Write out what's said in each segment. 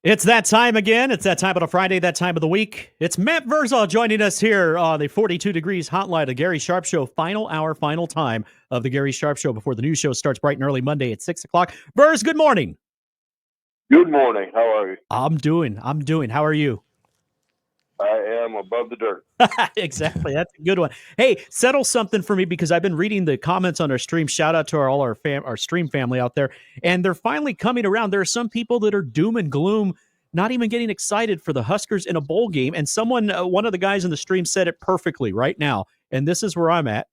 It's that time again. It's that time on a Friday, that time of the week. It's Matt Vrzal joining us here on the 42 Degrees Hotline, the Gary Sharp Show, final hour, final time of the Gary Sharp Show before the news show starts bright and early Monday at 6 o'clock. Verz, good morning. Good morning. How are you? I'm doing. How are you? I am above the dirt. Exactly. That's a good one. Hey, settle something for me because I've been reading the comments on our stream. Shout out to our stream family out there. And they're finally coming around. There are some people that are doom and gloom, not even getting excited for the Huskers in a bowl game. And someone, one of the guys in the stream said it perfectly right now. And this is where I'm at.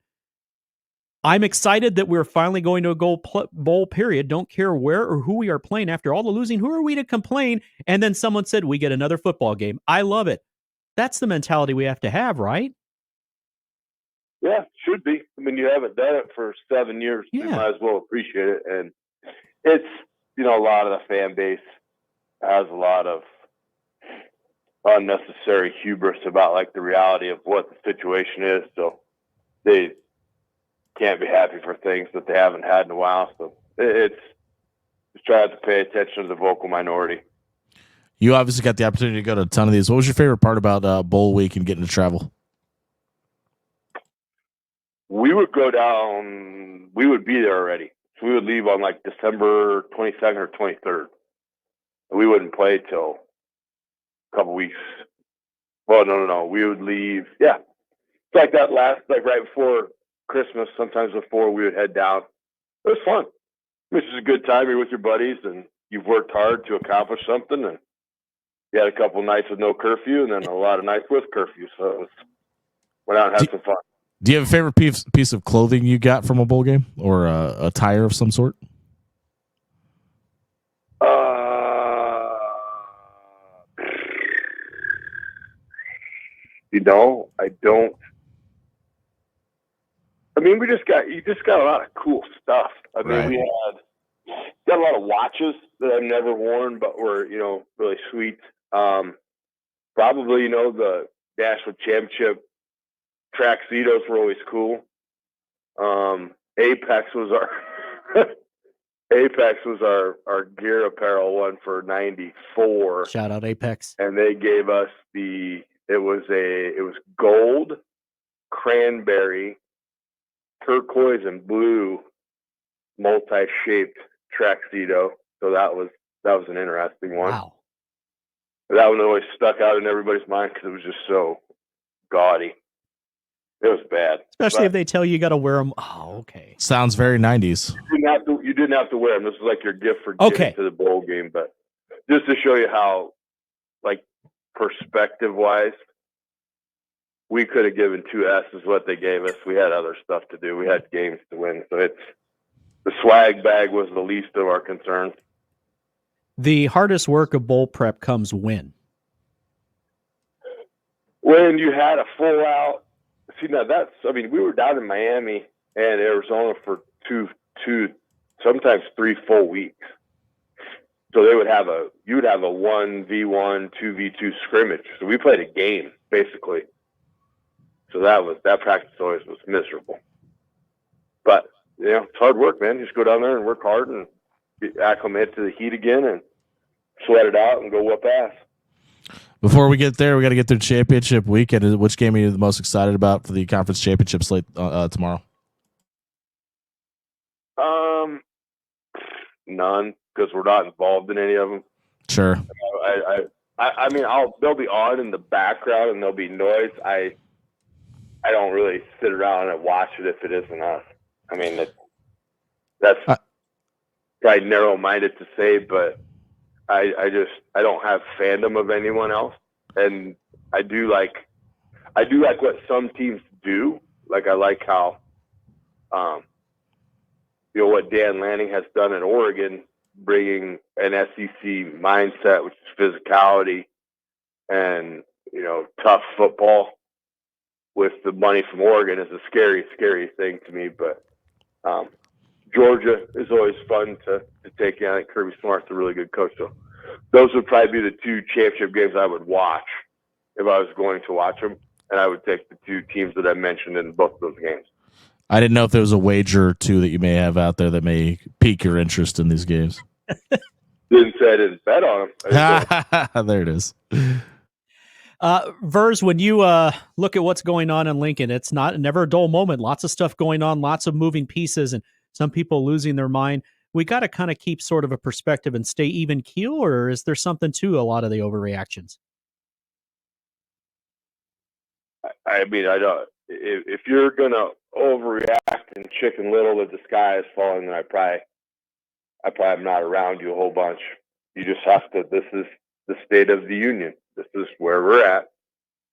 I'm excited that we're finally going to a bowl period. Don't care where or who we are playing. After all the losing, who are we to complain? And then someone said, we get another football game. I love it. That's the mentality we have to have, right? Yeah, should be. I mean, you haven't done it for 7 years. Yeah. You might as well appreciate it. And it's, a lot of the fan base has a lot of unnecessary hubris about, like, the reality of what the situation is. So they can't be happy for things that they haven't had in a while. So it's just try to pay attention to the vocal minority. You obviously got the opportunity to go to a ton of these. What was your favorite part about bowl week and getting to travel? We would go down. We would be there already. So we would leave on like December 22nd or 23rd. We wouldn't play till a couple weeks. Well, no. We would leave. Yeah. It's like that like right before Christmas, sometimes before we would head down. It was fun. This is a good time. You're with your buddies and you've worked hard to accomplish something. And you had a couple nights with no curfew and then a lot of nights with curfew. So it was, went out and had some fun. Do you have a favorite piece of clothing you got from a bowl game or a attire of some sort? I don't. I mean, you just got a lot of cool stuff. I mean, Right. we got a lot of watches that I've never worn, but were, really sweet. Probably, the National Championship Traxedos were always cool. Apex was our gear apparel one for '94. Shout out Apex. And they gave us it was gold, cranberry, turquoise, and blue multi-shaped Traxedo. So that was an interesting one. Wow. That one always stuck out in everybody's mind because it was just so gaudy. It was bad. Especially if they tell you got to wear them. Oh, okay. Sounds very 90s. You didn't have to wear them. This was like your gift for getting to the bowl game. But just to show you how, like, perspective-wise, we could have given 2 S's what they gave us. We had other stuff to do. We had games to win. So the swag bag was the least of our concerns. The hardest work of bowl prep comes when? When you had a full out. See, now we were down in Miami and Arizona for two, sometimes 3 full weeks. So you would have a 1v1, 2v2 scrimmage. So we played a game basically. So that practice always was miserable. But it's hard work, man. Just go down there and work hard and get acclimated to the heat again and sweat it out and go whoop ass. Before we get there, we got to get through championship weekend. Which game are you the most excited about for the conference championship slate tomorrow? None, because we're not involved in any of them. Sure. I mean, they'll be on in the background and there'll be noise. I don't really sit around and watch it if it isn't us. I mean, that's probably narrow-minded to say, but I don't have fandom of anyone else, and I do like what some teams do. Like I like how, what Dan Lanning has done at Oregon, bringing an SEC mindset, which is physicality and tough football with the money from Oregon is a scary, scary thing to me. But Georgia is always fun to take in. I think Kirby Smart's a really good coach. So those would probably be the 2 championship games I would watch if I was going to watch them. And I would take the 2 teams that I mentioned in both of those games. I didn't know if there was a wager or two that you may have out there that may pique your interest in these games. Didn't say I didn't bet on him. There it is. Verz, when you look at what's going on in Lincoln, it's never a dull moment. Lots of stuff going on, lots of moving pieces, and some people losing their mind. We got to kind of keep sort of a perspective and stay even keel, or is there something to a lot of the overreactions? I mean, I don't. If you're gonna overreact and chicken little that the sky is falling, then I probably am not around you a whole bunch. You just have to. This is the state of the union. This is where we're at.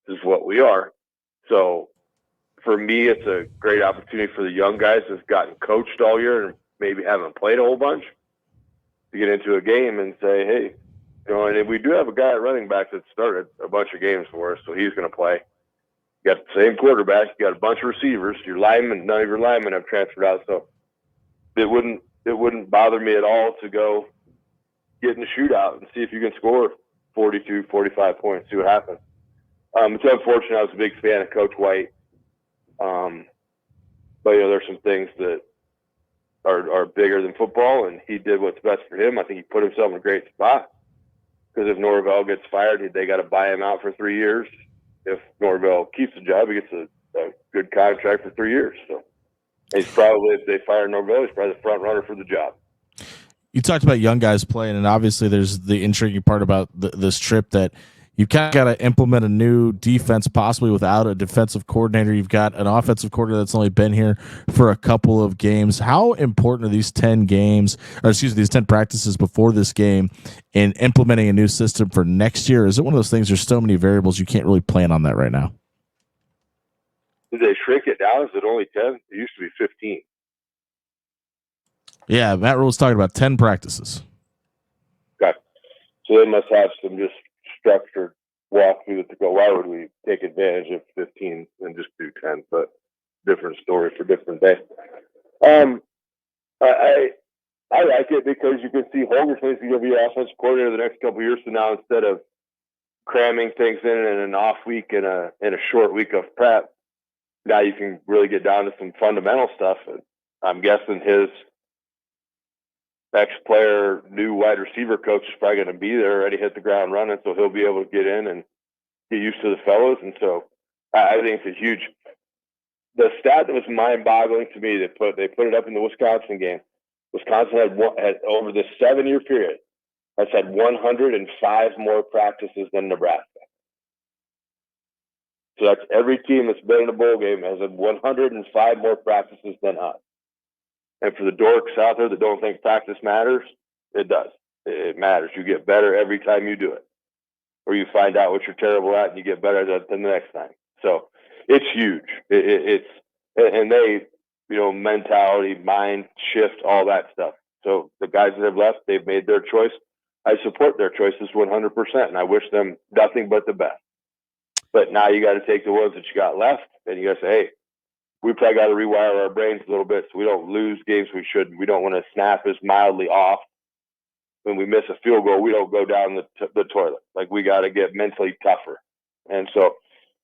This is what we are. So for me, it's a great opportunity for the young guys that's gotten coached all year and maybe haven't played a whole bunch to get into a game and say, hey, and we do have a guy at running back that started a bunch of games for us, so he's going to play. You got the same quarterback. You got a bunch of receivers. Your linemen, none of your linemen have transferred out, so it wouldn't bother me at all to go get in the shootout and see if you can score 42, 45 points. See what happens. It's unfortunate. I was a big fan of Coach White, but there's some things that are bigger than football, and he did what's best for him. I think he put himself in a great spot because if Norvell gets fired, they got to buy him out for 3 years. If Norvell keeps the job, he gets a good contract for 3 years. So he's probably, if they fire Norvell, he's probably the front runner for the job. You talked about young guys playing, and obviously there's the intriguing part about this trip that you kind of got to implement a new defense, possibly without a defensive coordinator. You've got an offensive coordinator that's only been here for a couple of games. How important are these 10 games, or excuse me, these 10 practices before this game in implementing a new system for next year? Is it one of those things, there's so many variables you can't really plan on that right now? Did they shrink it down? Is it only 10? It used to be 15. Yeah, Matt Rule's talking about 10 practices. Okay. So they must have some just structured walkthrough to go, why would we take advantage of 15 and just do 10? But different story for different day. I like it because you can see Holgerson's going to be offensive coordinator the next couple of years from now instead of cramming things in an off week and a short week of prep. Now you can really get down to some fundamental stuff. And I'm guessing his ex-player, new wide receiver coach is probably going to be there, already hit the ground running, so he'll be able to get in and get used to the fellows. And so I think it's a huge – the stat that was mind-boggling to me, they put it up in the Wisconsin game. Wisconsin had over this 7-year period, has had 105 more practices than Nebraska. So that's every team that's been in a bowl game has had 105 more practices than us. And for the dorks out there that don't think practice matters, it does. It matters. You get better every time you do it. Or you find out what you're terrible at and you get better at it the next time. So it's huge. And they, mentality, mind shift, all that stuff. So the guys that have left, they've made their choice. I support their choices 100%, and I wish them nothing but the best. But now you got to take the ones that you got left, and you got to say, hey, we probably got to rewire our brains a little bit so we don't lose games we shouldn't. We don't want to snap as mildly off. When we miss a field goal, we don't go down the toilet. Like, we got to get mentally tougher. And so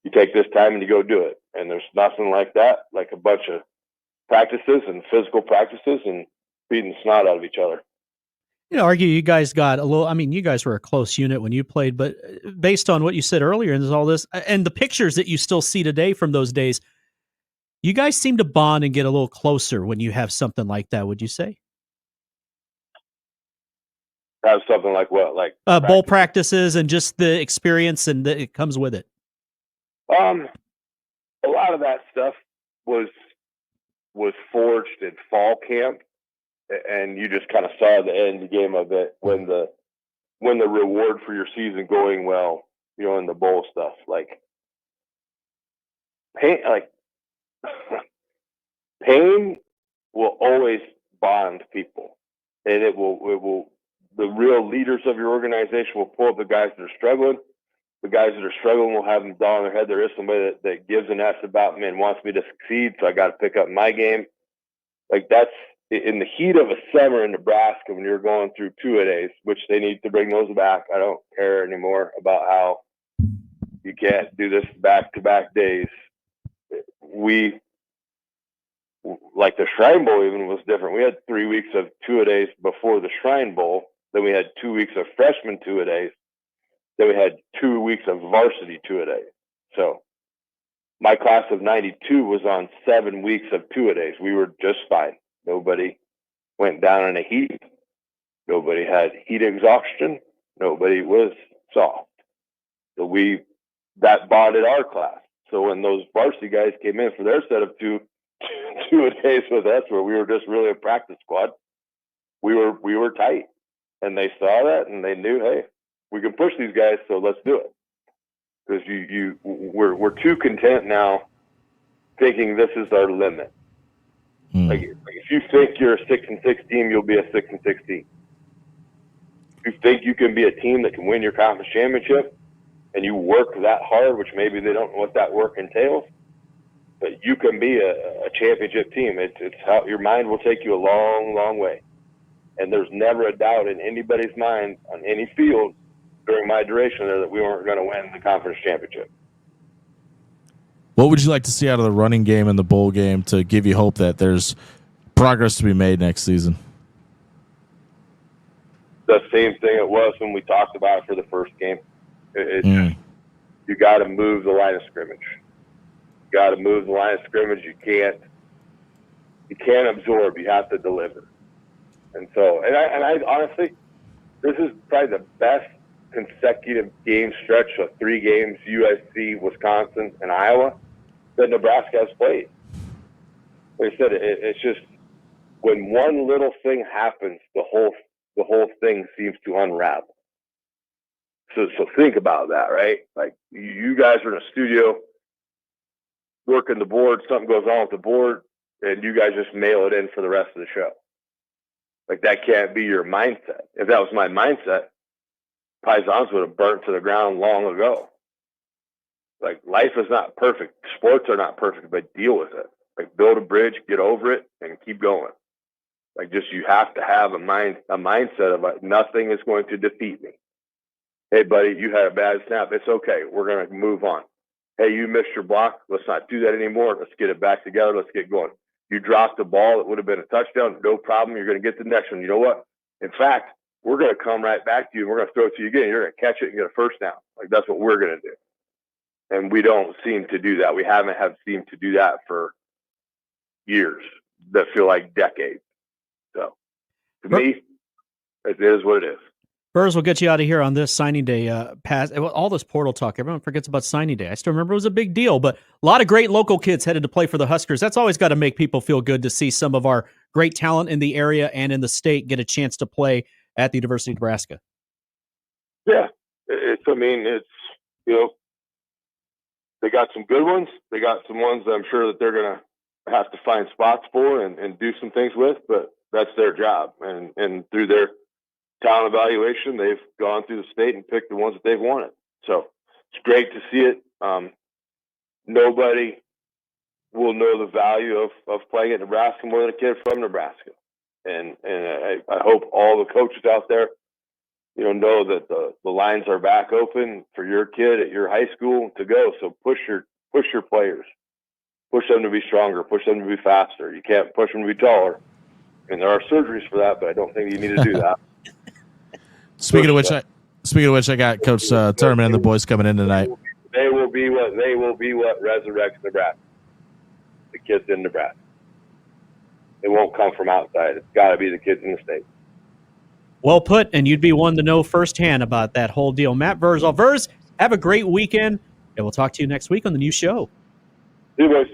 you take this time and you go do it. And there's nothing like that, like a bunch of practices and physical practices and beating the snot out of each other. Argue you guys got a little, you guys were a close unit when you played, but based on what you said earlier and all this, and the pictures that you still see today from those days, you guys seem to bond and get a little closer when you have something like that, would you say? Have something like what? Like bowl practices and just the experience and it comes with it. A lot of that stuff was forged in fall camp, and you just kind of saw the end game of it when the reward for your season going well, in the bowl stuff, pain will always bond people, and it will. The real leaders of your organization will pull up the guys that are struggling. The guys that are struggling will have them down on their head. There is somebody that gives an S about me and wants me to succeed, so I got to pick up my game. Like, that's in the heat of a summer in Nebraska when you're going through two-a-days, which they need to bring those back. I don't care anymore about how you can't do this back-to-back days. Like the Shrine Bowl even was different. We had 3 weeks of two-a-days before the Shrine Bowl, Then we had 2 weeks of freshman two-a-days. Then we had 2 weeks of varsity two-a-days. So my class of 92 was on 7 weeks of two-a-days. We were just fine. Nobody went down in a heat. Nobody had heat exhaustion. Nobody was soft. So that bonded our class. So when those varsity guys came in for their set of two-a-days with us, where we were just really a practice squad, we were tight. And they saw that and they knew, hey, we can push these guys, so let's do it. Because we're too content now thinking this is our limit. Like if you think you're a 6-6 team, you'll be a 6-6 team. If you think you can be a team that can win your conference championship and you work that hard, which maybe they don't know what that work entails, but you can be a championship team. It's how your mind will take you a long, long way. And there's never a doubt in anybody's mind on any field during my duration there that we weren't going to win the conference championship. What would you like to see out of the running game and the bowl game to give you hope that there's progress to be made next season? The same thing it was when we talked about it for the first game. You got to move the line of scrimmage. You got to move the line of scrimmage. You can't absorb. You have to deliver. And so, and I honestly, this is probably the best consecutive game stretch of 3 games, USC, Wisconsin, and Iowa, that Nebraska has played. Like I said, it's just when one little thing happens, the whole thing seems to unravel. So think about that, right? Like you guys are in a studio working the board, something goes on with the board, and you guys just mail it in for the rest of the show. Like that can't be your mindset. If that was my mindset, Paisans would have burnt to the ground long ago. Like life is not perfect. Sports are not perfect, but deal with it. Like build a bridge, get over it, and keep going. Like just you have to have a mindset of like nothing is going to defeat me. Hey buddy, you had a bad snap. It's okay. We're gonna move on. Hey, you missed your block. Let's not do that anymore. Let's get it back together. Let's get going. You dropped a ball that would have been a touchdown. No problem. You're going to get the next one. You know what? In fact, we're going to come right back to you and we're going to throw it to you again. You're going to catch it and get a first down. Like that's what we're going to do. And we don't seem to do that. We haven't seemed to do that for years that feel like decades. So to me, it is what it is. Burrs, will get you out of here on this signing day. All this portal talk, everyone forgets about signing day. I still remember it was a big deal, but a lot of great local kids headed to play for the Huskers. That's always got to make people feel good to see some of our great talent in the area and in the state get a chance to play at the University of Nebraska. Yeah, it's they got some good ones. They got some ones that I'm sure that they're going to have to find spots for and do some things with, but that's their job. And through their talent evaluation, they've gone through the state and picked the ones that they've wanted. So it's great to see it. Nobody will know the value of playing at Nebraska more than a kid from Nebraska. And I hope all the coaches out there, know that the lines are back open for your kid at your high school to go. So push your players, push them to be stronger, push them to be faster. You can't push them to be taller. And there are surgeries for that, but I don't think you need to do that. Speaking of which, I got Coach Turman and the boys coming in tonight. They will be what resurrects Nebraska. The kids in Nebraska. It won't come from outside. It's got to be the kids in the state. Well put, and you'd be one to know firsthand about that whole deal. Matt Vrzal. Verz, have a great weekend, and we'll talk to you next week on the new show. See you, boys.